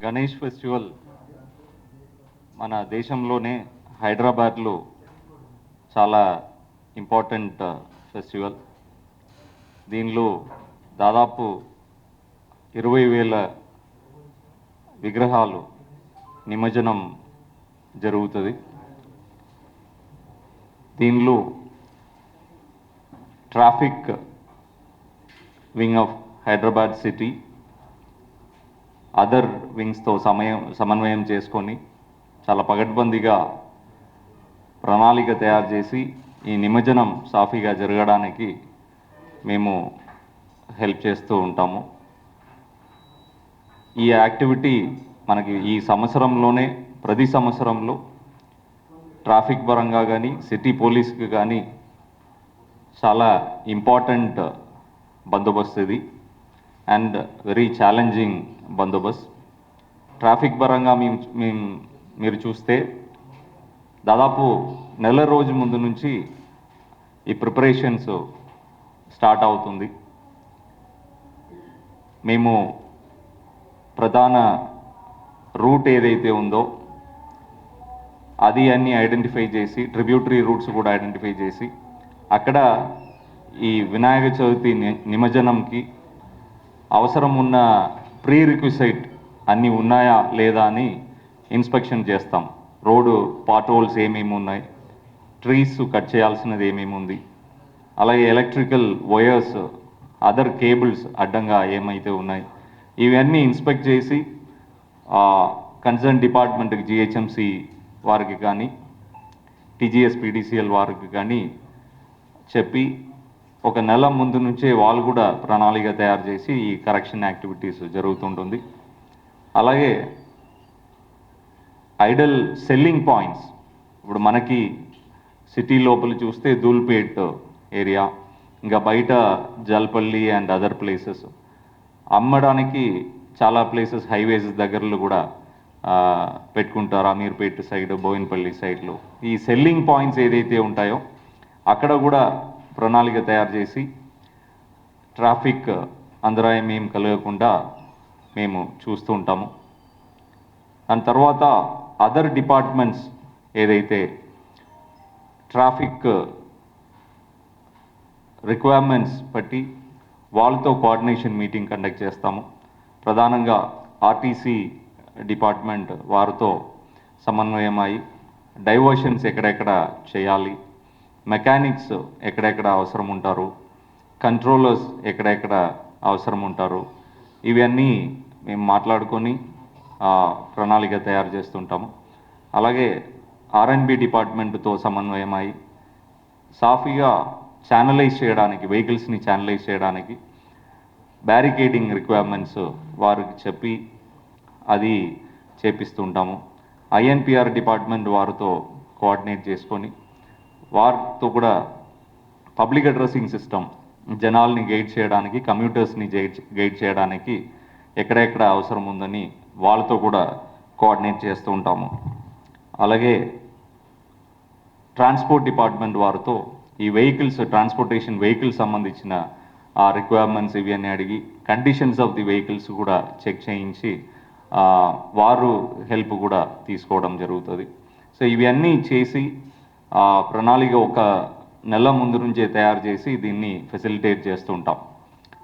Ganesh festival మన దేశంలోనే హైదరాబాద్లో చాలా ఇంపార్టెంట్ ఫెస్టివల్. దీనిలో దాదాపు 20,000 విగ్రహాలు నిమజ్జనం జరుగుతుంది. దీనిలో traffic wing of Hyderabad city other వింగ్స్తో సమన్వయం చేసుకొని చాలా పగడ్బందీగా ప్రణాళిక తయారు చేసి ఈ నిమజ్జనం సాఫీగా జరగడానికి మేము హెల్ప్ చేస్తూ ఉంటాము. ఈ యాక్టివిటీ మనకి ఈ సంవత్సరంలోనే ప్రతి సంవత్సరంలో ట్రాఫిక్ పరంగా కానీ సిటీ పోలీస్కి కానీ చాలా ఇంపార్టెంట్ బందోబస్తు ఇది అండ్ వెరీ ఛాలెంజింగ్ బందోబస్తు. ట్రాఫిక్ పరంగా మీరు చూస్తే దాదాపు నెల రోజు ముందు నుంచి ఈ ప్రిపరేషన్స్ స్టార్ట్ అవుతుంది. మేము ప్రధాన రూట్ ఏదైతే ఉందో అది అన్ని ఐడెంటిఫై చేసి ట్రిబ్యూటరీ రూట్స్ కూడా ఐడెంటిఫై చేసి అక్కడ ఈ వినాయక చవితి నిమజ్జనంకి అవసరం ఉన్న ప్రీ రిక్విసైట్ అన్నీ ఉన్నాయా లేదా అని ఇన్స్పెక్షన్ చేస్తాం. రోడ్డు పాట్ హోల్స్ ఏమేమి ఉన్నాయి, ట్రీస్ కట్ చేయాల్సినది ఏమేమి ఉంది, అలాగే ఎలక్ట్రికల్ వైర్స్ అదర్ కేబుల్స్ అడ్డంగా ఏమైతే ఉన్నాయి ఇవన్నీ ఇన్స్పెక్ట్ చేసి కన్సర్న్ డిపార్ట్మెంట్కి జిహెచ్ఎంసి వారికి కానీ టీజీఎస్ పీడీసీఎల్ వారికి కానీ చెప్పి ఒక నెల ముందు నుంచే వాళ్ళు కూడా ప్రణాళిక తయారు చేసి ఈ కరెక్షన్ యాక్టివిటీస్ జరుగుతుంటుంది. అలాగే ఐడల్ సెల్లింగ్ పాయింట్స్ ఇప్పుడు మనకి సిటీ లోపల చూస్తే ధూల్పేట్ ఏరియా, ఇంకా బయట జల్పల్లి అండ్ అదర్ ప్లేసెస్ అమ్మడానికి చాలా ప్లేసెస్ హైవేస్ దగ్గరలో కూడా పెట్టుకుంటారు. అమీర్పేట్ సైడ్, బోయిన్పల్లి సైడ్లో ఈ సెల్లింగ్ పాయింట్స్ ఏదైతే ఉంటాయో అక్కడ కూడా ప్రణాళిక తయారు చేసి ట్రాఫిక్ అంతరాయం ఏం కలగకుండా మేము చూస్తూ ఉంటాము. దాని తర్వాత అదర్ డిపార్ట్మెంట్స్ ఏదైతే ట్రాఫిక్ రిక్వైర్మెంట్స్ బట్టి వాళ్ళతో కోఆర్డినేషన్ మీటింగ్ కండక్ట్ చేస్తాము. ప్రధానంగా ఆర్టీసీ డిపార్ట్మెంట్ వారితో సమన్వయం అయి డైవర్షన్స్ ఎక్కడెక్కడ చేయాలి, మెకానిక్స్ ఎక్కడెక్కడ అవసరం ఉంటారు, కంట్రోలర్స్ ఎక్కడెక్కడ అవసరం ఉంటారు, ఇవన్నీ మేము మాట్లాడుకొని ప్రణాళిక తయారు చేస్తుంటాము. అలాగే ఆర్ఎండ్బి డిపార్ట్మెంట్తో సమన్వయం అయి సాఫీగా ఛానలైజ్ చేయడానికి వెహికల్స్ని ఛానలైజ్ చేయడానికి బ్యారికేడింగ్ రిక్వైర్మెంట్స్ వారికి చెప్పి అది చేపిస్తుంటాము. ఐఎన్పిఆర్ డిపార్ట్మెంట్ వారితో కోఆర్డినేట్ చేసుకొని వారితో కూడా పబ్లిక్ అడ్రసింగ్ సిస్టమ్ జనాల్ని గైడ్ చేయడానికి, కమ్యూటర్స్ని గైడ్ చేయడానికి ఎక్కడెక్కడ అవసరం ఉందని వాళ్ళతో కూడా కోఆర్డినేట్ చేస్తూ ఉంటాము. అలాగే ట్రాన్స్పోర్ట్ డిపార్ట్మెంట్ వారితో ఈ వెహికల్స్ ట్రాన్స్పోర్టేషన్ వెహికల్స్ సంబంధించిన ఆ రిక్వైర్మెంట్స్ ఇవన్నీ అడిగి కండిషన్స్ ఆఫ్ ది వెహికల్స్ కూడా చెక్ చేయించి వారు హెల్ప్ కూడా తీసుకోవడం జరుగుతుంది. సో ఇవన్నీ చేసి ప్రణాళిక ఒక నెల ముందు నుంచే తయారు చేసి దీన్ని ఫెసిలిటేట్ చేస్తూ ఉంటాం.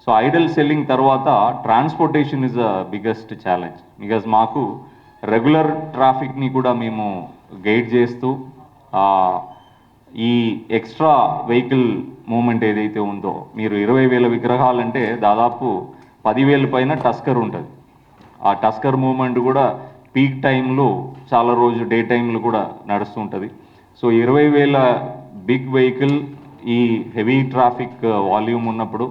సో ఐడల్ సెల్లింగ్ తర్వాత transportation is a biggest challenge. Because మాకు రెగ్యులర్ ట్రాఫిక్ని కూడా మేము గైడ్ చేస్తూ ఈ ఎక్స్ట్రా వెహికల్ మూమెంట్ ఏదైతే ఉందో, మీరు 20,000 విగ్రహాలంటే దాదాపు 10,000 పైన టస్కర్ ఉంటుంది. ఆ టస్కర్ మూమెంట్ కూడా పీక్ టైంలో చాలా రోజు డే టైంలో కూడా నడుస్తుంటుంది. సో 20,000 బిగ్ వెహికల్ ఈ హెవీ ట్రాఫిక్ వాల్యూమ్ ఉన్నప్పుడు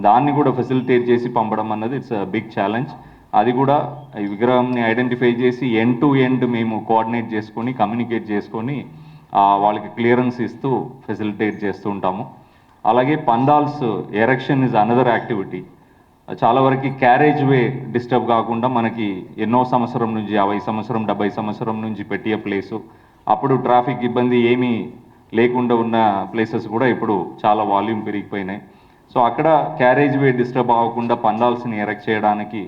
దాన్ని కూడా ఫెసిలిటేట్ చేసి పంపడం అన్నది ఇట్స్ బిగ్ ఛాలెంజ్. అది కూడా ఈ విగ్రహాన్ని ఐడెంటిఫై చేసి ఎండ్ టు ఎండ్ మేము కోఆర్డినేట్ చేసుకొని కమ్యూనికేట్ చేసుకొని వాళ్ళకి క్లియరెన్స్ ఇస్తూ ఫెసిలిటేట్ చేస్తూ ఉంటాము. అలాగే pandals erection is another activity. చాలా వరకు క్యారేజ్ వే డిస్టర్బ్ కాకుండా మనకి ఎన్నో సంవత్సరం నుంచి 50 సంవత్సరం 70 సంవత్సరం నుంచి పెట్టే ప్లేసు, అప్పుడు ట్రాఫిక్ ఇబ్బంది ఏమీ లేకుండా ఉన్న ప్లేసెస్ కూడా ఇప్పుడు చాలా వాల్యూమ్ పెరిగిపోయినాయి. సో అక్కడ క్యారేజ్ వే డిస్టర్బ్ అవ్వకుండా పండాల్స్ని ఎరెక్ట్ చేయడానికి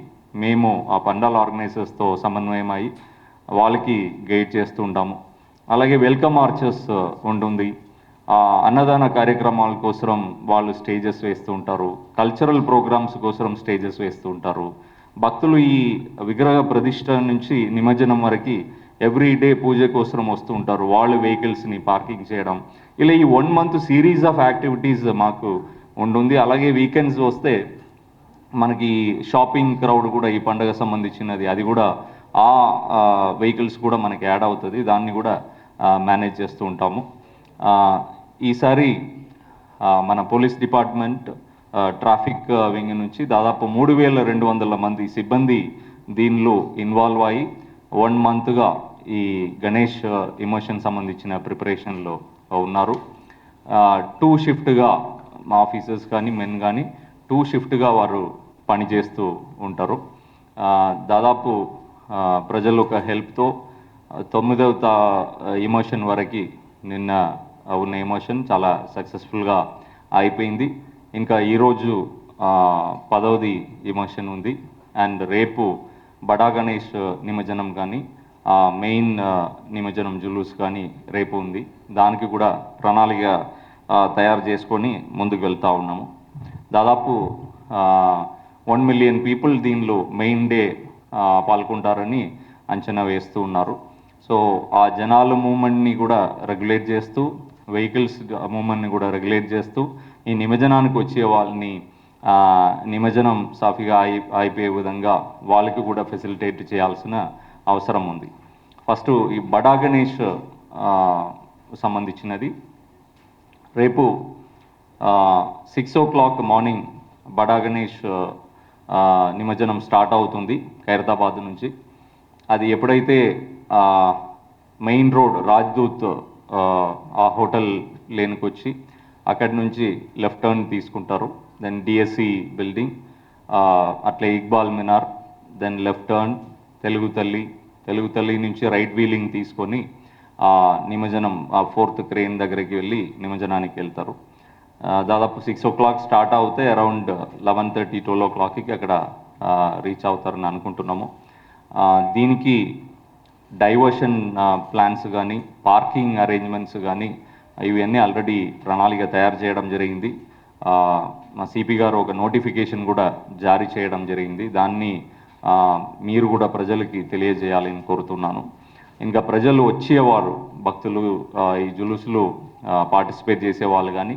మేము ఆ పండాల్ ఆర్గనైజర్స్తో సమన్వయం అయ్యి వాళ్ళకి గైడ్ చేస్తూ ఉంటాము. అలాగే వెల్కమ్ ఆర్చర్స్ ఉంటుంది. అన్నదాన కార్యక్రమాల కోసం వాళ్ళు స్టేజెస్ వేస్తూ ఉంటారు. కల్చరల్ ప్రోగ్రామ్స్ కోసం స్టేజెస్ వేస్తూ ఉంటారు. భక్తులు ఈ విగ్రహ ప్రతిష్ట నుంచి నిమజ్జనం వరకు ఎవ్రీ డే పూజ కోసం వస్తూ ఉంటారు. వాళ్ళు వెహికల్స్ని పార్కింగ్ చేయడం, ఇలా ఈ 1 month సిరీస్ ఆఫ్ యాక్టివిటీస్ మాకు ఉంటుంది. అలాగే వీకెండ్స్ వస్తే మనకి షాపింగ్ క్రౌడ్ కూడా ఈ పండుగ సంబంధించినది, అది కూడా ఆ వెహికల్స్ కూడా మనకి యాడ్ అవుతుంది. దాన్ని కూడా మేనేజ్ చేస్తూ ఉంటాము. ఈసారి మన పోలీస్ డిపార్ట్మెంట్ ట్రాఫిక్ వింగ్ నుంచి దాదాపు 3200 మంది సిబ్బంది దీనిలో ఇన్వాల్వ్ అయ్యి 1 monthగా ఈ గణేష్ ఇమోషన్ సంబంధించిన ప్రిపరేషన్లో ఉన్నారు. 2 షిఫ్ట్గా మా ఆఫీసర్స్ కానీ మెన్ కానీ 2 షిఫ్ట్గా వారు పనిచేస్తూ ఉంటారు. దాదాపు ప్రజల ఒక హెల్ప్తో 9వ ఇమోషన్ వరకు నిన్న ఉన్న ఇమోషన్ చాలా సక్సెస్ఫుల్గా అయిపోయింది. ఇంకా ఈరోజు 10వది ఇమోషన్ ఉంది. అండ్ రేపు బడా గణేష్ నిమజ్జనం కానీ మెయిన్ నిమజ్జనం జులూస్ కానీ రేపు ఉంది. దానికి కూడా ప్రణాళిక తయారు చేసుకొని ముందుకు వెళ్తూ ఉన్నాము. దాదాపు 1 million పీపుల్ దీనిలో మెయిన్ డే పాల్గొంటారని అంచనా వేస్తూ ఉన్నారు. సో ఆ జనాల మూమెంట్ని కూడా రెగ్యులేట్ చేస్తూ, వెహికల్స్ మూమెంట్ని కూడా రెగ్యులేట్ చేస్తూ, ఈ నిమజ్జనానికి వచ్చే వాళ్ళని నిమజ్జనం సాఫీగా అయిపోయే విధంగా వాళ్ళకి కూడా ఫెసిలిటేట్ చేయాల్సిన అవసరం ఉంది. ఫస్ట్ ఈ బడా గణేష్ సంబంధించినది రేపు 6 o'clock మార్నింగ్ బడా గణేష్ నిమజ్జనం స్టార్ట్ అవుతుంది ఖైరతాబాద్ నుంచి. అది ఎప్పుడైతే మెయిన్ రోడ్ రాజ్దూత్ ఆ హోటల్ లేన్కి వచ్చి అక్కడి నుంచి లెఫ్ట్ టర్న్ తీసుకుంటారు. దెన్ డిఎస్సి బిల్డింగ్, అట్లా ఇక్బాల్ మినార్, దెన్ లెఫ్ట్ టర్న్ తెలుగు తల్లి నుంచి రైట్ వీలింగ్ తీసుకొని నిమజ్జనం 4th క్రేన్ దగ్గరికి వెళ్ళి నిమజ్జనానికి వెళ్తారు. దాదాపు 6 o'clock స్టార్ట్ అవుతే అరౌండ్ 11:30, 12 o'clockకి అక్కడ రీచ్ అవుతారని అనుకుంటున్నాము. దీనికి డైవర్షన్ ప్లాన్స్ కానీ, పార్కింగ్ అరేంజ్మెంట్స్ కానీ ఇవన్నీ ఆల్రెడీ ప్రణాళిక తయారు చేయడం జరిగింది. మా సిపి గారు ఒక నోటిఫికేషన్ కూడా జారీ చేయడం జరిగింది. దాన్ని మీరు కూడా ప్రజలకి తెలియజేయాలని కోరుతున్నాను. ఇంకా ప్రజలు వచ్చేవారు, భక్తులు ఈ జులుసులు పార్టిసిపేట్ చేసేవాళ్ళు కానీ,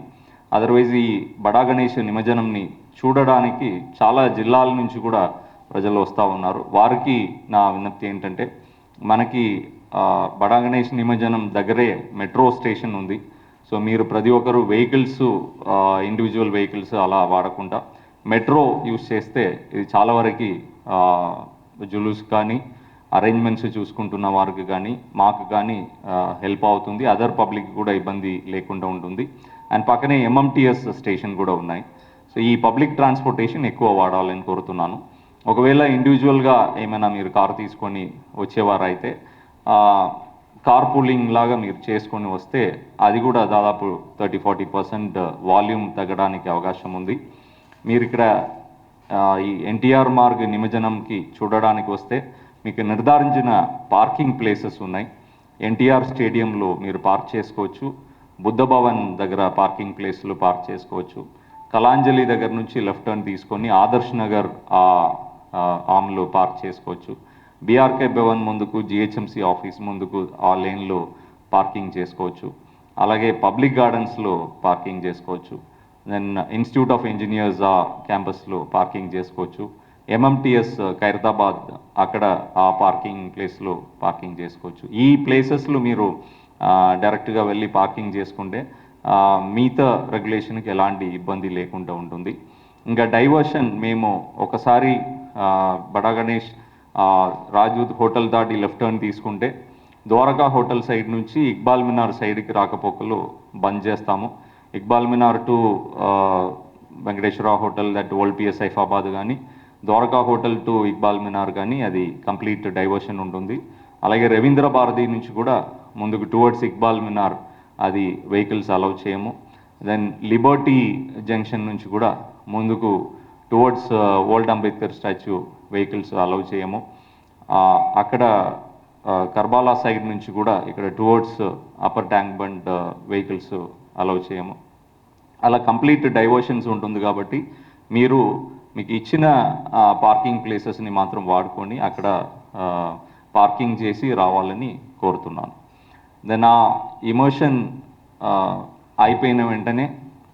అదర్వైజ్ ఈ బడా గణేష్ నిమజ్జనంని చూడడానికి చాలా జిల్లాల నుంచి కూడా ప్రజలు వస్తూ ఉన్నారు. వారికి నా విన్నప్తి ఏంటంటే, మనకి బడా గణేష్ నిమజ్జనం దగ్గరే మెట్రో స్టేషన్ ఉంది. సో మీరు ప్రతి ఒక్కరు వెహికల్స్, ఇండివిజువల్ వెహికల్స్ అలా వాడకుండా మెట్రో యూస్ చేస్తే ఇది చాలా వరకు జులూస్ కానీ అరేంజ్మెంట్స్ చూసుకుంటున్న వారికి కానీ మాకు కానీ హెల్ప్ అవుతుంది. అదర్ పబ్లిక్ కూడా ఇబ్బంది లేకుండా ఉంటుంది. అండ్ పక్కనే ఎంఎంటీఎస్ స్టేషన్ కూడా ఉన్నాయి. సో ఈ పబ్లిక్ ట్రాన్స్పోర్టేషన్ ఎక్కువ వాడాలని కోరుతున్నాను. ఒకవేళ ఇండివిజువల్గా ఏమైనా మీరు కారు తీసుకొని వచ్చేవారైతే కార్ పూలింగ్ లాగా మీరు చేసుకొని వస్తే అది కూడా దాదాపు 30-40% వాల్యూమ్ తగ్గడానికి అవకాశం ఉంది. మీరు ఇక్కడ ఈ ఎన్టీఆర్ మార్గ్ నిమజ్జనంకి చూడడానికి వస్తే మీకు నిర్ధారించిన పార్కింగ్ ప్లేసెస్ ఉన్నాయి. ఎన్టీఆర్ స్టేడియంలో మీరు పార్క్ చేసుకోవచ్చు. బుద్ధ భవన్ దగ్గర పార్కింగ్ ప్లేస్లో పార్క్ చేసుకోవచ్చు. కళాంజలి దగ్గర నుంచి లెఫ్ట్ టర్న్ తీసుకొని ఆదర్శ్ నగర్ ఆమ్లో పార్క్ చేసుకోవచ్చు. బీఆర్కే భవన్ ముందుకు, జిహెచ్ఎంసీ ఆఫీస్ ముందుకు ఆ లేన్లో పార్కింగ్ చేసుకోవచ్చు. అలాగే పబ్లిక్ గార్డెన్స్లో పార్కింగ్ చేసుకోవచ్చు. దెన్ ఇన్స్టిట్యూట్ ఆఫ్ ఇంజనీర్స్ క్యాంపస్లో పార్కింగ్ చేసుకోవచ్చు. ఎంఎంటీఎస్ ఖైరతాబాద్ అక్కడ ఆ పార్కింగ్ ప్లేస్లో పార్కింగ్ చేసుకోవచ్చు. ఈ ప్లేసెస్లో మీరు డైరెక్ట్గా వెళ్ళి పార్కింగ్ చేసుకుంటే మిగతా రెగ్యులేషన్కి ఎలాంటి ఇబ్బంది లేకుండా ఉంటుంది. ఇంకా డైవర్షన్ మేము ఒకసారి బడా గణేష్ రాజ్దూత్ హోటల్ దాటి లెఫ్ట్ టర్న్ తీసుకుంటే ద్వారకా హోటల్ సైడ్ నుంచి ఇక్బాల్ మినార్ సైడ్కి రాకపోకలు బంద్ చేస్తాము. Iqbal Minar to Venkateswara hotel that old PS Saifabad కానీ, ద్వారకా హోటల్ టు ఇక్బాల్ మినార్ కానీ అది కంప్లీట్ డైవర్షన్ ఉంటుంది. అలాగే రవీంద్ర భారతి నుంచి కూడా ముందుకు టువర్డ్స్ ఇక్బాల్ మినార్ అది వెహికల్స్ అలౌ చేయము. దెన్ లిబర్టీ జంక్షన్ నుంచి కూడా ముందుకు towards old Ambedkar statue vehicles allow చేయము. అక్కడ కర్బాలా సైడ్ నుంచి కూడా ఇక్కడ towards upper tank bund vehicles allow చేయము. అలా కంప్లీట్ డైవర్షన్స్ ఉంటుంది కాబట్టి మీకు ఇచ్చిన పార్కింగ్ ప్లేసెస్ని మాత్రం వాడుకొని అక్కడ పార్కింగ్ చేసి రావాలని కోరుతున్నాను. దెన్ ఆ ఇమర్షన్ అయిపోయిన వెంటనే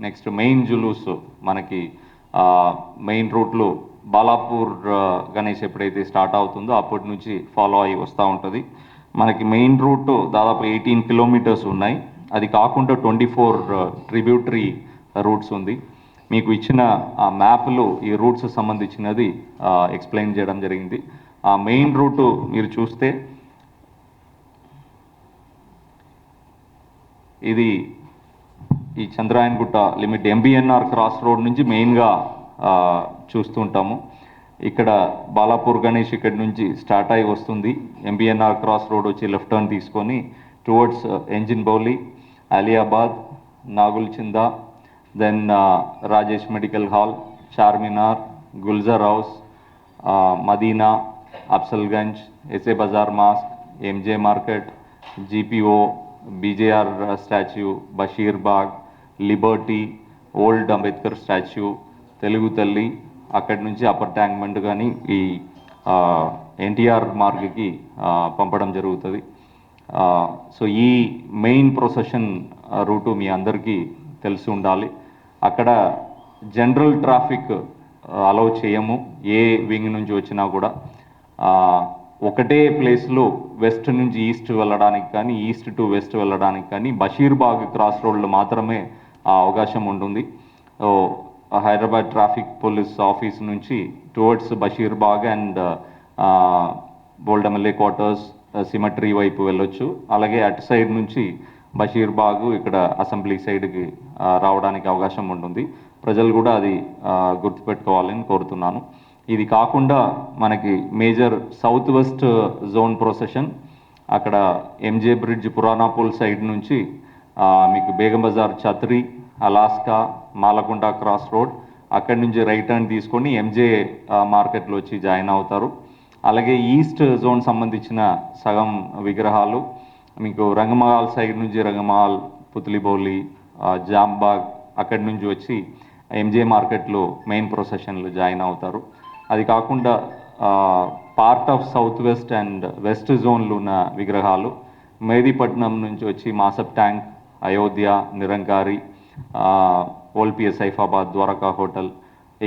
నెక్స్ట్ మెయిన్ జులూస్ మనకి మెయిన్ రూట్లో బాలాపూర్ గణేష్ ఎప్పుడైతే స్టార్ట్ అవుతుందో అప్పటి నుంచి ఫాలో అయ్యి వస్తూ ఉంటుంది. మనకి మెయిన్ రూట్ దాదాపు 18 కిలోమీటర్స్ ఉన్నాయి. అది కాకుండా 24 ట్రిబ్యూటరీ రూట్స్ ఉంది. మీకు ఇచ్చిన ఆ మ్యాప్లో ఈ రూట్స్ సంబంధించినది ఎక్స్ప్లెయిన్ చేయడం జరిగింది. ఆ మెయిన్ రూటు మీరు చూస్తే ఇది ఈ Chandrayangutta limit MBNR cross road నుంచి మెయిన్గా చూస్తుంటాము. ఇక్కడ బాలాపూర్ గణేష్ ఇక్కడ నుంచి స్టార్ట్ అయి వస్తుంది. ఎంబీఎన్ఆర్ క్రాస్ రోడ్ వచ్చి లెఫ్ట్ టర్న్ తీసుకొని towards Engine Bowli, Aliabad, Nagulchinta, then Rajesh medical hall, Charminar, Gulzar house, Madina, Afzalgunj, SA bazaar mosque, MJ market, GPO, BJR statue, Basheerbagh, liberty, old Ambedkar statue, Telugu Thalli, అక్కడి నుంచి అప్పర్ ట్యాంక్ బండ్ కానీ ఈ ఎన్టీఆర్ మార్గ్కి పంపడం జరుగుతుంది. సో ఈ మెయిన్ ప్రొసెషన్ రూటు మీ అందరికీ తెలిసి ఉండాలి. అక్కడ జనరల్ ట్రాఫిక్ అలౌ చేయము. ఏ వింగ్ నుంచి వచ్చినా కూడా ఒకటే ప్లేస్లో వెస్ట్ నుంచి ఈస్ట్ వెళ్ళడానికి కానీ ఈస్ట్ టు వెస్ట్ వెళ్ళడానికి కానీ బషీర్బాగ్ క్రాస్ రోడ్లో మాత్రమే ఆ అవకాశం ఉంటుంది. హైదరాబాద్ ట్రాఫిక్ పోలీస్ ఆఫీస్ నుంచి towards Basheerbagh and bold MLA quarters, symmetry వైపు వెళ్ళొచ్చు. అలాగే అటు సైడ్ నుంచి బషీర్బాగ్ ఇక్కడ అసెంబ్లీ సైడ్కి రావడానికి అవకాశం ఉంటుంది. ప్రజలు కూడా అది గుర్తుపెట్టుకోవాలని కోరుతున్నాను. ఇది కాకుండా మనకి major south west zone procession అక్కడ ఎంజే బ్రిడ్జ్ పురాణాపూల్ సైడ్ నుంచి మీకు Begum Bazar, Chatri, Alaska, Malakonda cross road, అక్కడి నుంచి రైట్ టర్న్ తీసుకొని ఎంజే మార్కెట్లో వచ్చి జాయిన్ అవుతారు. అలాగే ఈస్ట్ జోన్ సంబంధించిన సగం విగ్రహాలు మీకు రంగమహల్ సైడ్ నుంచి రంగమహల్, పుత్లిబౌలి, జాంబాగ్ అక్కడి నుంచి వచ్చి ఎంజే మార్కెట్లో మెయిన్ ప్రొసెషన్లో జాయిన్ అవుతారు. అది కాకుండా part of south west and west జోన్లు ఉన్న విగ్రహాలు మెహదీపట్నం నుంచి వచ్చి మాసప్ ట్యాంక్, అయోధ్య, నిరంకారి, ఓల్పిఎస్ సైఫాబాద్, ద్వారకా హోటల్,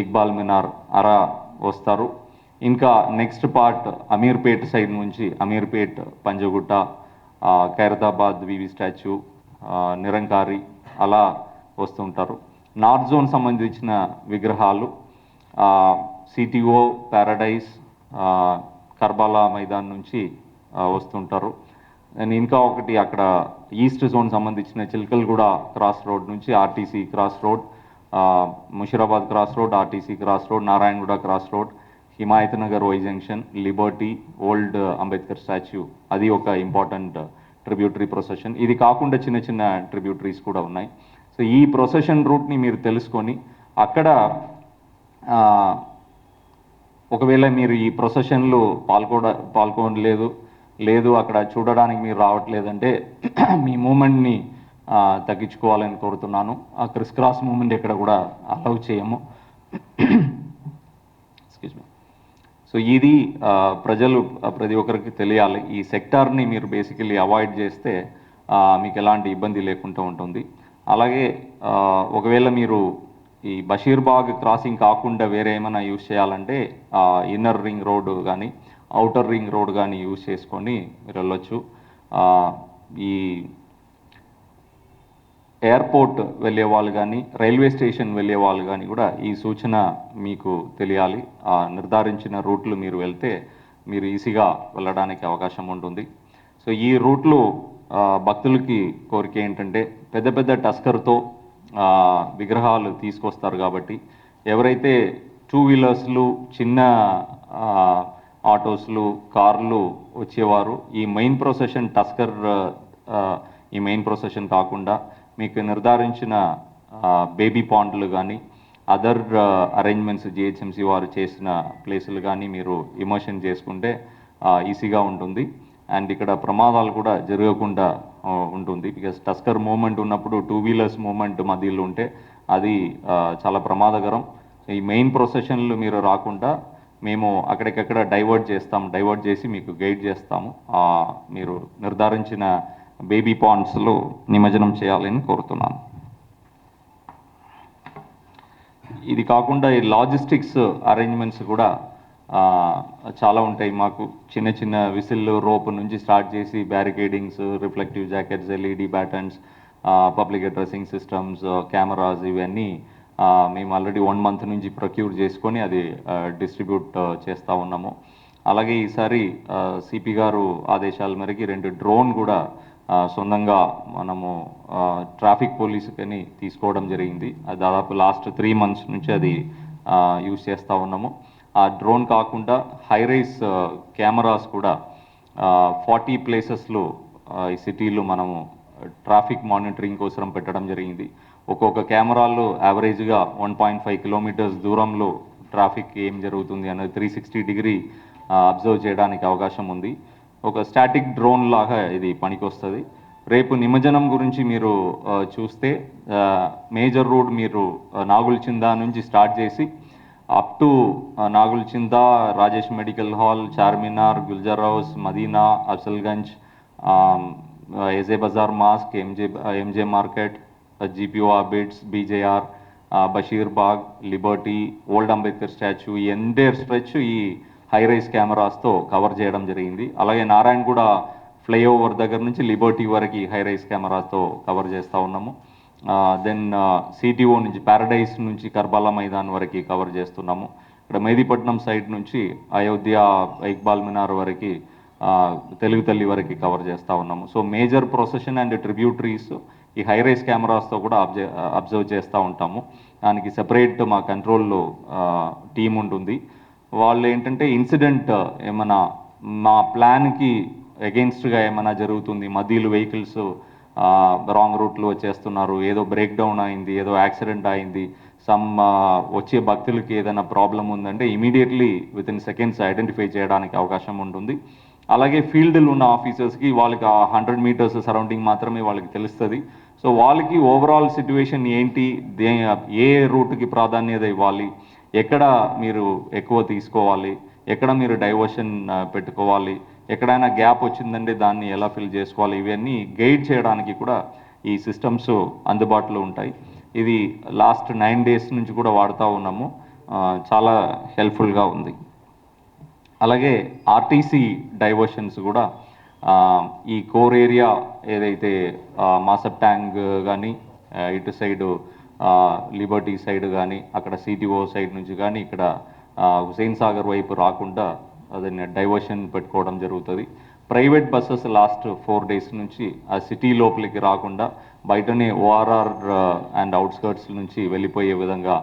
ఇక్బాల్ మినార్, అరా వస్తారు. ఇంకా నెక్స్ట్ పార్ట్ అమీర్పేట్ సైడ్ నుంచి అమీర్పేట్, పంజగుట్ట, ఖైరతాబాద్ వివి స్టాచ్యూ, నిరంకారి అలా వస్తుంటారు. నార్త్ జోన్ సంబంధించిన విగ్రహాలు సిటీఓ, ప్యారడైజ్, కర్బాలా మైదాన్ నుంచి వస్తుంటారు. అండ్ ఇంకా ఒకటి అక్కడ ఈస్ట్ జోన్ సంబంధించిన చిల్కల్గూడ క్రాస్ రోడ్ నుంచి RTC cross road, Musheerabad cross road, RTC cross road, Narayanguda cross road, Himayat Nagar Y junction, Liberty, old Ambedkar statue అది ఒక ఇంపార్టెంట్ ట్రిబ్యూటరీ ప్రొసెషన్. ఇది కాకుండా చిన్న చిన్న ట్రిబ్యూటరీస్ కూడా ఉన్నాయి. సో ఈ ప్రొసెషన్ రూట్ని మీరు తెలుసుకొని అక్కడ ఒకవేళ మీరు ఈ ప్రొసెషన్లో పాల్గొనలేదు అక్కడ చూడడానికి మీరు రావట్లేదంటే మీ మూమెంట్ని తగ్గించుకోవాలని కోరుతున్నాను. ఆ క్రిస్ క్రాస్ మూమెంట్ ఎక్కడ కూడా అలౌ చేయము. Excuse me. సో ఇది ప్రతి ఒక్కరికి తెలియాలి. ఈ సెక్టార్ని మీరు బేసికలీ అవాయిడ్ చేస్తే మీకు ఎలాంటి ఇబ్బంది లేకుండా ఉంటుంది. అలాగే ఒకవేళ మీరు ఈ బషీర్బాగ్ క్రాసింగ్ కాకుండా వేరే ఏమైనా యూజ్ చేయాలంటే ఇన్నర్ రింగ్ రోడ్ కానీ అవుటర్ రింగ్ రోడ్ కానీ యూజ్ చేసుకొని మీరు వెళ్ళొచ్చు. ఈ ఎయిర్పోర్ట్ వెళ్ళే వాళ్ళు కానీ రైల్వే స్టేషన్ వెళ్ళే వాళ్ళు కానీ కూడా ఈ సూచన మీకు తెలియాలి. నిర్ధారించిన రూట్లు మీరు వెళ్తే మీరు ఈజీగా వెళ్ళడానికి అవకాశం ఉంటుంది. సో ఈ రూట్లో భక్తులకి కోరిక ఏంటంటే పెద్ద పెద్ద టస్కర్తో విగ్రహాలు తీసుకొస్తారు కాబట్టి ఎవరైతే 2 వీలర్స్లు, చిన్న ఆటోస్లు, కార్లు వచ్చేవారు ఈ మెయిన్ ప్రొసెషన్ టస్కర్ ఈ మెయిన్ ప్రొసెషన్ కాకుండా మీకు నిర్ధారించిన బేబీ పాండ్లు కానీ అదర్ అరేంజ్మెంట్స్ జిహెచ్ఎంసీ వారు చేసిన ప్లేసులు కానీ మీరు ఇమర్షన్ చేసుకుంటే ఈజీగా ఉంటుంది. అండ్ ఇక్కడ ప్రమాదాలు కూడా జరగకుండా ఉంటుంది. బికాస్ టస్కర్ మూమెంట్ ఉన్నప్పుడు 2 వీలర్స్ మూమెంట్ మధ్యలో ఉంటే అది చాలా ప్రమాదకరం. ఈ మెయిన్ ప్రొసెషన్లు మీరు రాకుండా మేము అక్కడికక్కడ డైవర్ట్ చేసి మీకు గైడ్ చేస్తాము. మీరు నిర్ధారించిన బేబీ పాండ్స్లో నిమజ్జనం చేయాలని కోరుతున్నాను. ఇది కాకుండా ఈ లాజిస్టిక్స్ అరేంజ్మెంట్స్ కూడా చాలా ఉంటాయి. మాకు చిన్న చిన్న విసిల్ రోప్ నుంచి స్టార్ట్ చేసి barricadings, reflective jackets, LED batons, public addressing systems, cameras ఇవన్నీ మేము ఆల్రెడీ 1 month నుంచి ప్రొక్యూర్ చేసుకొని అది డిస్ట్రిబ్యూట్ చేస్తూ ఉన్నాము. అలాగే ఈసారి సిపి గారు ఆదేశాల మేరకు 2 డ్రోన్ కూడా సొంతంగా మనము ట్రాఫిక్ పోలీసుకని తీసుకోవడం జరిగింది. అది దాదాపు లాస్ట్ 3 months నుంచి అది యూజ్ చేస్తూ ఉన్నాము. ఆ డ్రోన్ కాకుండా హైరైస్ కెమెరాస్ కూడా 40 ప్లేసెస్లో ఈ సిటీలో మనము ట్రాఫిక్ మానిటరింగ్ కోసం పెట్టడం జరిగింది. ఒక్కొక్క కెమెరాలో యావరేజ్గా 1.5 kilometers దూరంలో ట్రాఫిక్ ఏం జరుగుతుంది అనేది 360 degree అబ్జర్వ్ చేయడానికి అవకాశం ఉంది. ఒక స్టాటిక్ డ్రోన్ లాగా ఇది పనికొస్తుంది. రేపు నిమజ్జనం గురించి మీరు చూస్తే మేజర్ రోడ్ మీరు నాగుల్చిందా నుంచి స్టార్ట్ చేసి up to Nagulchinta, Rajesh medical hall, Charminar, Gulzar house, Madina, Afzalgunj, AJ bazaar mosque, MJ market, GPO bits, BJR, Basheer Bagh, liberty, old Ambedkar statue, ఈ ఎంటైర్ స్ట్రెచ్ ఈ హైరైజ్ కెమెరాస్తో కవర్ చేయడం జరిగింది. అలాగే నారాయణగూడ ఫ్లైఓవర్ దగ్గర నుంచి లిబర్టీ వరకు హైరైజ్ కెమెరాతో కవర్ చేస్తూ ఉన్నాము. దెన్ సిటీఓ నుంచి ప్యారడైజ్ నుంచి కర్బాలా మైదాన్ వరకు కవర్ చేస్తున్నాము. ఇక్కడ మెహదీపట్నం సైడ్ నుంచి అయోధ్య, ఇక్బాల్ మినార్ వరకు, తెలుగు తల్లి వరకు కవర్ చేస్తూ ఉన్నాము. So major procession and tributaries ఈ హైరైజ్ కెమెరాస్తో కూడా అబ్జర్వ్ చేస్తూ ఉంటాము. దానికి సెపరేట్ మా కంట్రోల్లో టీం ఉంటుంది. వాళ్ళు ఏంటంటే ఇన్సిడెంట్ ఏమైనా మా ప్లాన్కి అగెయిన్స్ట్గా ఏమైనా జరుగుతుంది, మధ్యలో వెహికల్స్ రాంగ్ రూట్లో వచ్చేస్తున్నారు, ఏదో బ్రేక్ డౌన్ అయింది, ఏదో యాక్సిడెంట్ అయింది, వచ్చే భక్తులకి ఏదైనా ప్రాబ్లం ఉందంటే ఇమీడియట్లీ వితిన్ సెకండ్స్ ఐడెంటిఫై చేయడానికి అవకాశం ఉంటుంది. అలాగే ఫీల్డ్లో ఉన్న ఆఫీసర్స్కి వాళ్ళకి 100 meters సరౌండింగ్ మాత్రమే వాళ్ళకి తెలుస్తుంది. సో వాళ్ళకి ఓవరాల్ సిచ్యువేషన్ ఏంటి, ఏ రూట్కి ప్రాధాన్యత ఇవ్వాలి, ఎక్కడ మీరు ఎక్కువ తీసుకోవాలి, ఎక్కడ మీరు డైవర్షన్ పెట్టుకోవాలి, ఎక్కడైనా గ్యాప్ వచ్చిందంటే దాన్ని ఎలా ఫిల్ చేసుకోవాలి, ఇవన్నీ గైడ్ చేయడానికి కూడా ఈ సిస్టమ్స్ అందుబాటులో ఉంటాయి. ఇది లాస్ట్ 9 days నుంచి కూడా వాడుతూ ఉన్నాము. చాలా హెల్ప్ఫుల్గా ఉంది. అలాగే ఆర్టీసీ డైవర్షన్స్ కూడా ఈ కోర్ ఏరియా ఏదైతే మాసప్ ట్యాంక్ కానీ, ఇటు సైడు లిబర్టీ సైడ్ కానీ, అక్కడ సిటీఓ సైడ్ నుంచి కానీ ఇక్కడ హుసేన్ సాగర్ వైపు రాకుండా అదని డైవర్షన్ పెట్టుకోవడం జరుగుతుంది. ప్రైవేట్ బస్సెస్ లాస్ట్ 4 days నుంచి ఆ సిటీ లోపలికి రాకుండా బయటనే ఓఆర్ఆర్ అండ్ అవుట్స్కర్ట్స్ నుంచి వెళ్ళిపోయే విధంగా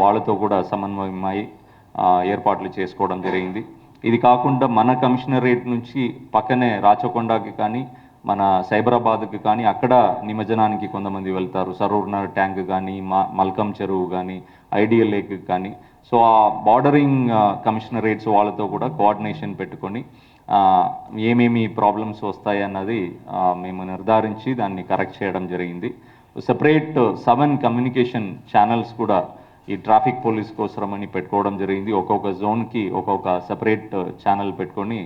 వాళ్ళతో కూడా సమన్వయమై ఏర్పాట్లు చేసుకోవడం జరిగింది. ఇది కాకుండా మన కమిషనరేట్ నుంచి పక్కనే రాచకొండకి కానీ, మన సైబరాబాద్కి కానీ అక్కడ నిమజ్జనానికి కొంతమంది వెళ్తారు. సరూర్నగర్ ట్యాంక్ కానీ, మల్కం చెరువు కానీ, ఐడియల్ లేక్ కానీ. సో ఆ బార్డరింగ్ కమిషనరేట్స్ వాళ్ళతో కూడా కోఆర్డినేషన్ పెట్టుకొని ఏమేమి ప్రాబ్లమ్స్ వస్తాయి అన్నది మేము నిర్ధారించి దాన్ని కరెక్ట్ చేయడం జరిగింది. సెపరేట్ 7 communication channels కూడా ఈ ట్రాఫిక్ పోలీస్ కోసమని పెట్టుకోవడం జరిగింది. ఒక్కొక్క జోన్కి ఒక్కొక్క సెపరేట్ ఛానల్ పెట్టుకొని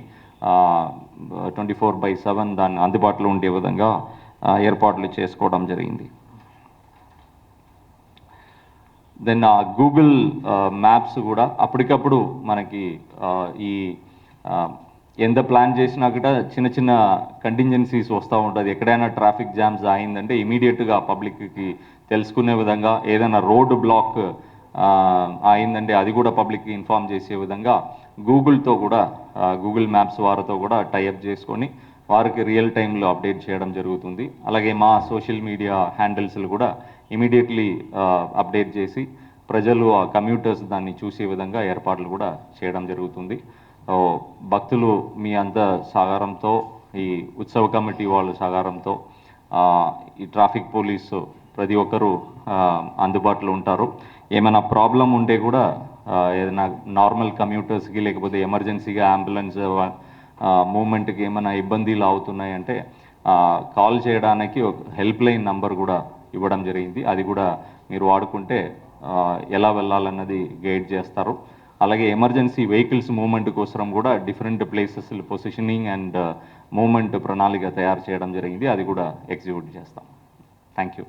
24/7 దాన్ని అందుబాటులో ఉండే విధంగా ఏర్పాట్లు చేసుకోవడం జరిగింది. దెన్ గూగుల్ మ్యాప్స్ కూడా అప్పటికప్పుడు మనకి ఈ ఎంత ప్లాన్ చేసినా కూడా చిన్న చిన్న కంటింజెన్సీస్ వస్తూ ఉంటుంది. ఎక్కడైనా ట్రాఫిక్ జామ్స్ అయిందంటే ఇమీడియట్గా పబ్లిక్కి తెలుసుకునే విధంగా, ఏదైనా రోడ్డు బ్లాక్ అయిందంటే అది కూడా పబ్లిక్కి ఇన్ఫార్మ్ చేసే విధంగా గూగుల్తో కూడా, గూగుల్ మ్యాప్స్ వారితో కూడా టైఅప్ చేసుకొని వారికి రియల్ టైంలో అప్డేట్ చేయడం జరుగుతుంది. అలాగే మా సోషల్ మీడియా హ్యాండిల్స్లు కూడా ఇమీడియట్లీ అప్డేట్ చేసి ప్రజలు, ఆ కమ్యూటర్స్ దాన్ని చూసే విధంగా ఏర్పాట్లు కూడా చేయడం జరుగుతుంది. భక్తులు మీ అంత సహకారంతో, ఈ ఉత్సవ కమిటీ వాళ్ళ సహకారంతో, ఈ ట్రాఫిక్ పోలీసు ప్రతి ఒక్కరూ అందుబాటులో ఉంటారు. ఏమైనా ప్రాబ్లం ఉంటే కూడా ఏదైనా నార్మల్ కమ్యూటర్స్కి లేకపోతే ఎమర్జెన్సీగా అంబులెన్స్ మూమెంట్కి ఏమైనా ఇబ్బందులు అవుతున్నాయంటే కాల్ చేయడానికి ఒక హెల్ప్ లైన్ నంబర్ కూడా ఇవ్వడం జరిగింది. అది కూడా మీరు వాడుకుంటే ఎలా వెళ్ళాలన్నది గైడ్ చేస్తారు. అలాగే ఎమర్జెన్సీ వెహికల్స్ మూవ్మెంట్ కోసం కూడా different places positioning and movement ప్రణాళిక తయారు చేయడం జరిగింది. అది కూడా ఎగ్జిక్యూట్ చేస్తాం. Thank you.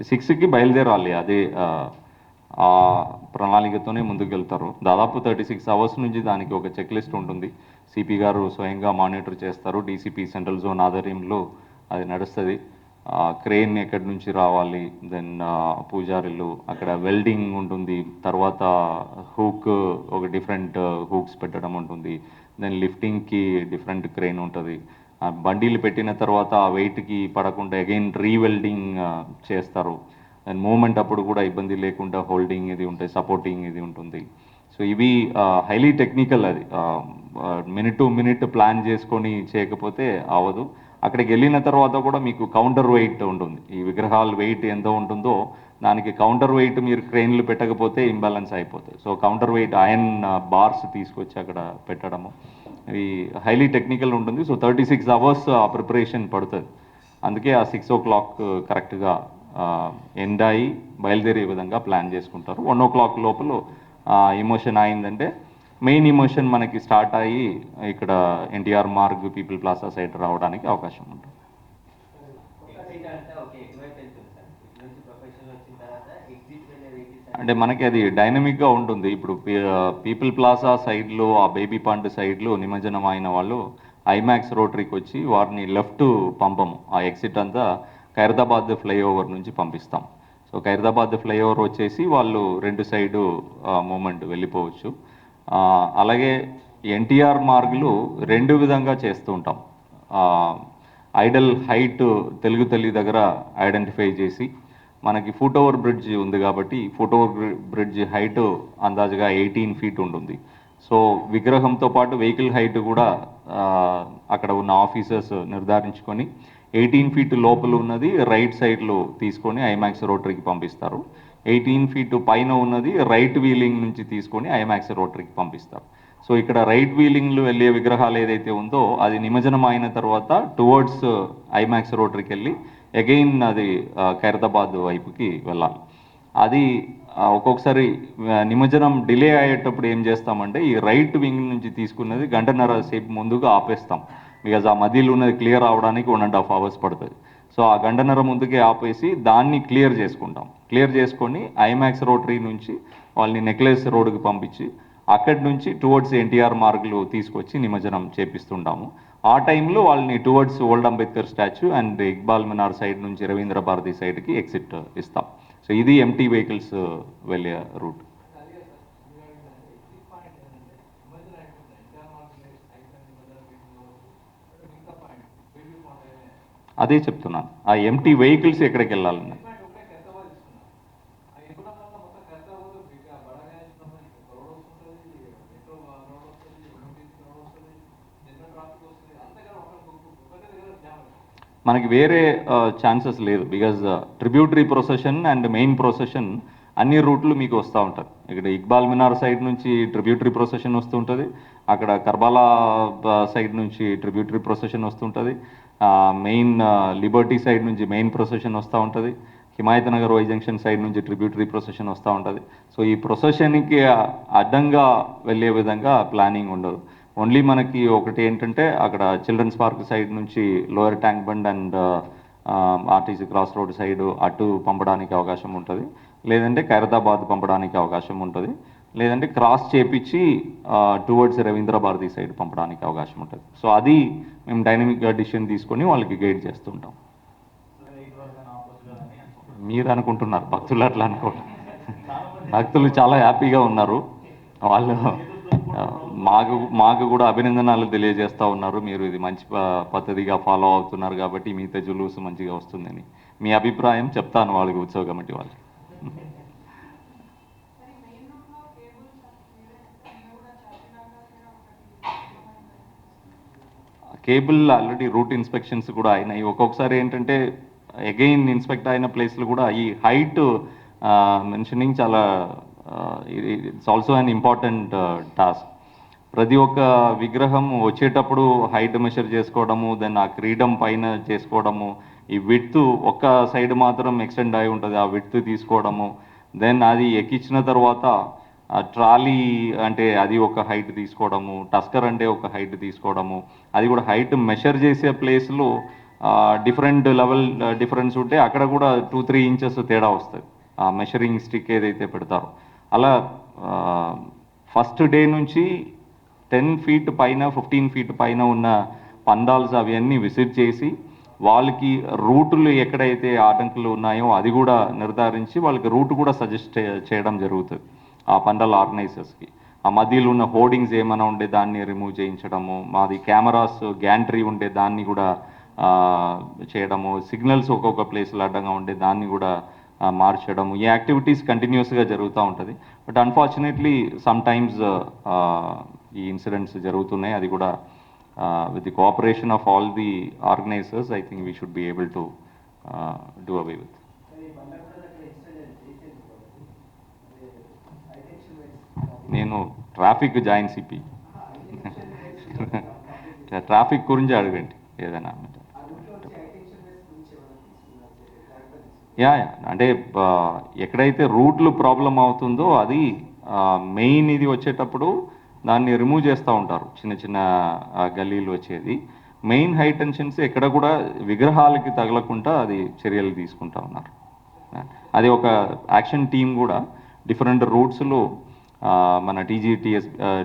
6కి బయలుదేరాలి. అదే ఆ ప్రణాళికతోనే ముందుకు వెళ్తారు. దాదాపు 36 అవర్స్ నుంచి దానికి ఒక చెక్ లిస్ట్ ఉంటుంది. సిపి గారు స్వయంగా మానిటర్ చేస్తారు. డీసీపీ సెంట్రల్ జోన్ ఆధ్వర్యంలో అది నడుస్తుంది. క్రెయిన్ ఎక్కడి నుంచి రావాలి, దెన్ పూజారులు, అక్కడ వెల్డింగ్ ఉంటుంది, తర్వాత హూక్ ఒక డిఫరెంట్ హూక్స్ పెట్టడం ఉంటుంది, దెన్ లిఫ్టింగ్కి డిఫరెంట్ క్రెయిన్ ఉంటుంది. బండీలు పెట్టిన తర్వాత ఆ వెయిట్కి పడకుండా అగైన్ రీవెల్డింగ్ చేస్తారు. అండ్ మూమెంట్ అప్పుడు కూడా ఇబ్బంది లేకుండా హోల్డింగ్ ఇది ఉంటుంది, సపోర్టింగ్ ఇది ఉంటుంది. సో ఇవి హైలీ టెక్నికల్. అది మినిట్ టు మినిట్ ప్లాన్ చేసుకొని చేయకపోతే అవ్వదు. అక్కడికి వెళ్ళిన తర్వాత కూడా మీకు కౌంటర్ వెయిట్ ఉంటుంది. ఈ విగ్రహాల వెయిట్ ఎంత ఉంటుందో దానికి కౌంటర్ వెయిట్ మీరు క్రెయిన్లు పెట్టకపోతే ఇంబ్యాలెన్స్ అయిపోతుంది. So counter weight iron bars తీసుకొచ్చి అక్కడ పెట్టడము ఇది హైలీ టెక్నికల్ ఉంటుంది. సో 36 అవర్స్ ఆ ప్రిపరేషన్ పడుతుంది. అందుకే ఆ 6 o'clock కరెక్ట్గా ఎండ్ అయ్యి బయలుదేరే విధంగా ప్లాన్ చేసుకుంటారు. 1 o'clock లోపల ఎమోషన్ అయిందంటే మెయిన్ ఎమోషన్ మనకి స్టార్ట్ అయ్యి ఇక్కడ NTR Marg people plaza side రావడానికి అవకాశం ఉంటుంది. అంటే మనకి అది డైనమిక్గా ఉంటుంది. ఇప్పుడు పీపుల్ ప్లాజా సైడ్లో ఆ బేబీ పాండ్ సైడ్లో నిమజ్జనం అయిన వాళ్ళు ఐమాక్స్ రోటరీకి వచ్చి వారిని లెఫ్ట్ పంపము. ఆ ఎగ్జిట్ అంతా ఖైరతాబాద్ ఫ్లైఓవర్ నుంచి పంపిస్తాం. సో ఖైరతాబాద్ ఫ్లైఓవర్ వచ్చేసి వాళ్ళు 2 సైడు మూమెంట్ వెళ్ళిపోవచ్చు. అలాగే ఎన్టీఆర్ మార్గులు 2 విధంగా చేస్తూ ఉంటాం. ఐడల్ హైట్ తెలుగు తల్లి దగ్గర ఐడెంటిఫై చేసి మనకి ఫుట్ ఓవర్ బ్రిడ్జ్ ఉంది కాబట్టి ఫుట్ ఓవర్ బ్రిడ్జ్ హైట్ అందాజుగా 18 feet ఉంటుంది. సో విగ్రహంతో పాటు వెహికల్ హైట్ కూడా అక్కడ ఉన్న ఆఫీసర్స్ నిర్ధారించుకొని 18 feet లోపల ఉన్నది రైట్ సైడ్లో తీసుకొని ఐమాక్స్ రోటరీకి పంపిస్తారు. 18 feet పైన ఉన్నది రైట్ వీలింగ్ నుంచి తీసుకొని ఐమాక్స్ రోటరీకి పంపిస్తారు. సో ఇక్కడ రైట్ వీలింగ్లో వెళ్ళే విగ్రహాలు ఏదైతే ఉందో అది నిమజ్జనం అయిన తర్వాత టువర్డ్స్ ఐమాక్స్ రోటరీకి వెళ్ళి అగైన్ అది ఖైరతాబాద్ వైపుకి వెళ్ళాలి. అది ఒక్కొక్కసారి నిమజ్జనం డిలే అయ్యేటప్పుడు ఏం చేస్తామంటే ఈ రైట్ వింగ్ నుంచి తీసుకున్నది గంటన్నర సేపు ముందుగా ఆపేస్తాం. బికాజ్ ఆ మధ్యలో ఉన్నది క్లియర్ అవడానికి 1.5 hours పడుతుంది. సో ఆ గంటన్నర ముందుకే ఆపేసి దాన్ని క్లియర్ చేసుకుంటాం. క్లియర్ చేసుకొని ఐమాక్స్ రోటరీ నుంచి వాళ్ళని నెక్లెస్ రోడ్డుకి పంపించి అక్కడి నుంచి టువర్డ్స్ ఎన్టీఆర్ మార్గులు తీసుకొచ్చి నిమజ్జనం చేపిస్తుంటాము. ఆ టైంలో వాళ్ళని towards old Ambedkar statue and Iqbal Minar side నుంచి రవీంద్ర భారతి సైడ్కి ఎగ్జిట్ ఇస్తాం. సో ఇది ఎంటీ వెహికల్స్ వెళ్ళే రూట్. అదే చెప్తున్నాను, ఆ ఎంటీ వెహికల్స్ ఎక్కడికి వెళ్ళాలని. మనకి వేరే ఛాన్సెస్ లేదు. Because tributary procession and main procession అన్ని రూట్లు మీకు వస్తూ ఉంటుంది. ఇక్కడ ఇక్బాల్ మినార్ సైడ్ నుంచి ట్రిబ్యూటరీ ప్రొసెషన్ వస్తుంటుంది, అక్కడ కర్బాలా సైడ్ నుంచి ట్రిబ్యూటరీ ప్రొసెషన్ వస్తుంటుంది, మెయిన్ లిబర్టీ సైడ్ నుంచి మెయిన్ ప్రొసెషన్ వస్తూ ఉంటుంది, Himayat Nagar Y junction side నుంచి ట్రిబ్యూటరీ ప్రొసెషన్ వస్తూ ఉంటుంది. సో ఈ ప్రొసెషన్కి అడ్డంగా వెళ్ళే విధంగా ప్లానింగ్ ఉండదు. ఓన్లీ మనకి ఒకటి ఏంటంటే అక్కడ చిల్డ్రన్స్ పార్క్ సైడ్ నుంచి lower tank bund and RTC cross road side అటు పంపడానికి అవకాశం ఉంటుంది, లేదంటే ఖైరతాబాద్ పంపడానికి అవకాశం ఉంటుంది, లేదంటే క్రాస్ చేపించి టువర్డ్స్ రవీంద్ర భారతి సైడ్ పంపడానికి అవకాశం ఉంటుంది. సో అది మేము డైనమిక్గా డిసిషన్ తీసుకొని వాళ్ళకి గైడ్ చేస్తుంటాం. మీరు అనుకుంటున్నారు, భక్తులు అట్లా అనుకోండి. భక్తులు చాలా హ్యాపీగా ఉన్నారు. వాళ్ళు మాకు కూడా అభినందనలు తెలియజేస్తూ ఉన్నారు. మీరు ఇది మంచి పద్ధతిగా ఫాలో అవుతున్నారు కాబట్టి మిగతా జులూసు మంచిగా వస్తుందని మీ అభిప్రాయం చెప్తాను వాళ్ళకి, ఉత్సవ కమిటీ వాళ్ళకి. కేబుల్ ఆల్రెడీ రూట్ ఇన్స్పెక్షన్స్ కూడా అయినాయి. ఒక్కొక్కసారి ఏంటంటే అగైన్ ఇన్స్పెక్ట్ అయిన ప్లేస్లు కూడా ఈ హైట్ మెన్షనింగ్ చాలా it's also an important task. ప్రతి ఒక్క విగ్రహం వచ్చేటప్పుడు హైట్ మెషర్ చేసుకోవడము, దెన్ ఆ క్రీడం పైన చేసుకోవడము, ఈ విడ్త్ ఒక్క సైడ్ మాత్రం ఎక్స్టెండ్ అయి ఉంటుంది, ఆ విడ్త్ తీసుకోవడము, దెన్ అది ఎక్కించిన తర్వాత ట్రాలీ అంటే అది ఒక హైట్ తీసుకోవడము, టస్కర్ అంటే ఒక హైట్ తీసుకోవడము, అది కూడా హైట్ మెషర్ చేసే ప్లేస్లో డిఫరెంట్ లెవెల్ డిఫరెన్స్ ఉంటే అక్కడ కూడా 2-3 ఇంచెస్ తేడా వస్తుంది ఆ మెషరింగ్ స్టిక్ ఏదైతే పెడతారో. అలా ఫస్ట్ డే నుంచి 10 ఫీట్ పైన 15 ఫీట్ పైన ఉన్న పండాల్స్ అవన్నీ విజిట్ చేసి వాళ్ళకి రూట్లు ఎక్కడైతే ఆటంకులు ఉన్నాయో అది కూడా నిర్ధారించి వాళ్ళకి రూట్ కూడా సజెస్ట్ చేయడం జరుగుతుంది ఆ పండాల్ ఆర్గనైజర్స్కి. ఆ మధ్యలో ఉన్న హోర్డింగ్స్ ఏమైనా ఉండే దాన్ని రిమూవ్ చేయించడము, మాది కెమెరాస్ గ్యాంట్రీ ఉండే దాన్ని కూడా చేయడము, సిగ్నల్స్ ఒక్కొక్క ప్లేస్లో అడ్డంగా ఉండే దాన్ని కూడా మార్చడము, ఈ యాక్టివిటీస్ కంటిన్యూస్గా జరుగుతూ ఉంటుంది. బట్ అన్ఫార్చునేట్లీ సమ్ టైమ్స్ ఈ ఇన్సిడెంట్స్ జరుగుతున్నాయి. అది కూడా with the cooperation of all the organizers, I think we should be able to do away with. నేను ట్రాఫిక్ జాయింట్ సిపి, ట్రాఫిక్ గురించి అడగండి ఏదైనా. యా అంటే ఎక్కడైతే రూట్లు ప్రాబ్లం అవుతుందో అది మెయిన్ ఇది వచ్చేటప్పుడు దాన్ని రిమూవ్ చేస్తూ ఉంటారు, చిన్న చిన్న గల్లీలు వచ్చేది. మెయిన్ హై టెన్షన్స్ ఎక్కడ కూడా విగ్రహాలకి తగలకుండా అది చర్యలు తీసుకుంటా ఉన్నారు. అది ఒక యాక్షన్ టీం కూడా డిఫరెంట్ రూట్స్లో మన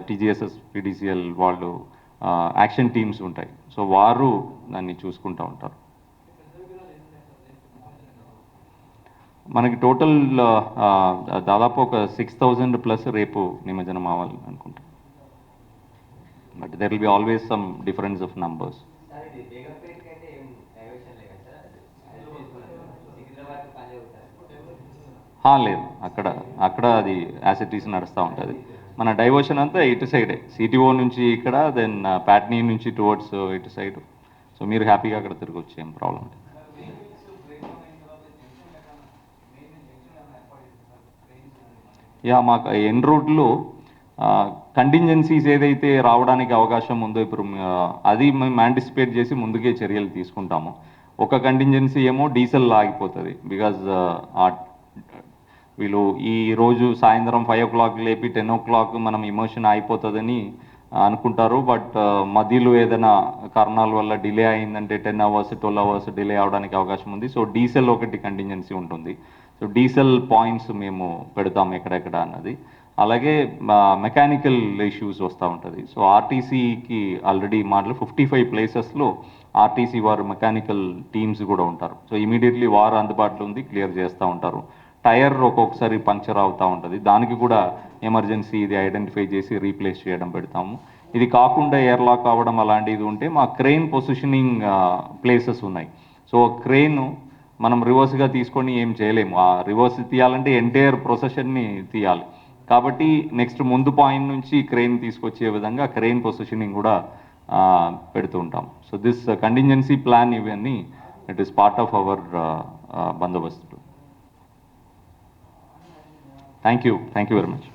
టీజీఎస్ఎస్ పీడీసీఎల్ వాళ్ళు యాక్షన్ టీమ్స్ ఉంటాయి. సో వారు దాన్ని చూసుకుంటూ ఉంటారు. మనకి టోటల్ దాదాపు ఒక 6,000+ రేపు నిమజ్జనం అవ్వాలి అనుకుంటాం. But there will be always some difference of numbers. లేదు, అక్కడ అది యాసిటీస్ నడుస్తూ ఉంటుంది. మన డైవర్షన్ అంతా ఇటు సైడే, సిటీఓ నుంచి ఇక్కడ, దెన్ ప్యాట్నీ నుంచి టువర్డ్స్ ఇటు సైడ్. సో మీరు హ్యాపీగా అక్కడ తిరగొచ్చు, ఏం ప్రాబ్లం. మాకు ఎన్ రూట్లో కంటింజెన్సీస్ ఏదైతే రావడానికి అవకాశం ఉందో ఇప్పుడు అది మేము యాంటిసిపేట్ చేసి ముందుకే చర్యలు తీసుకుంటాము. ఒక కంటింజెన్సీ ఏమో డీజిల్ ఆగిపోతుంది, బికాజ్ వీళ్ళు ఈరోజు సాయంత్రం 5 o'clock లేపి 10 o'clock మనం ఇమోషన్ అయిపోతుందని అనుకుంటారు. బట్ మధ్యలో ఏదైనా కారణాల వల్ల డిలే అయిందంటే 10 hours 12 hours డిలే అవడానికి అవకాశం ఉంది. సో డీజిల్ ఒకటి కంటింజెన్సీ ఉంటుంది. సో డీజిల్ పాయింట్స్ మేము పెడతాం ఎక్కడెక్కడ అన్నది. అలాగే మెకానికల్ ఇష్యూస్ వస్తూ ఉంటుంది. సో ఆర్టీసీకి ఆల్రెడీ మాటలు 55 ప్లేసెస్లో ఆర్టీసీ వారు మెకానికల్ టీమ్స్ కూడా ఉంటారు. సో ఇమీడియట్లీ వారు అందుబాటులో ఉంది, క్లియర్ చేస్తూ ఉంటారు. టైర్ ఒక్కొక్కసారి పంక్చర్ అవుతూ ఉంటుంది, దానికి కూడా ఎమర్జెన్సీ ఇది ఐడెంటిఫై చేసి రీప్లేస్ చేయడం పెడతాము. ఇది కాకుండా ఎయిర్లాక్ అవ్వడం అలాంటిది ఉంటే మా క్రెయిన్ పొజిషనింగ్ ప్లేసెస్ ఉన్నాయి. సో క్రెయిన్ మనం రివర్స్గా తీసుకొని ఏం చేయలేము, ఆ రివర్స్ తీయాలంటే ఎంటైర్ ప్రొసెషన్ని తీయాలి. కాబట్టి నెక్స్ట్ ముందు పాయింట్ నుంచి క్రెయిన్ తీసుకొచ్చే విధంగా క్రెయిన్ పొజిషనింగ్ కూడా పెడుతూ ఉంటాం. సో దిస్ కంటింజెన్సీ ప్లాన్ ఇవన్నీ it is part of our బందోబస్తు. Thank you very much.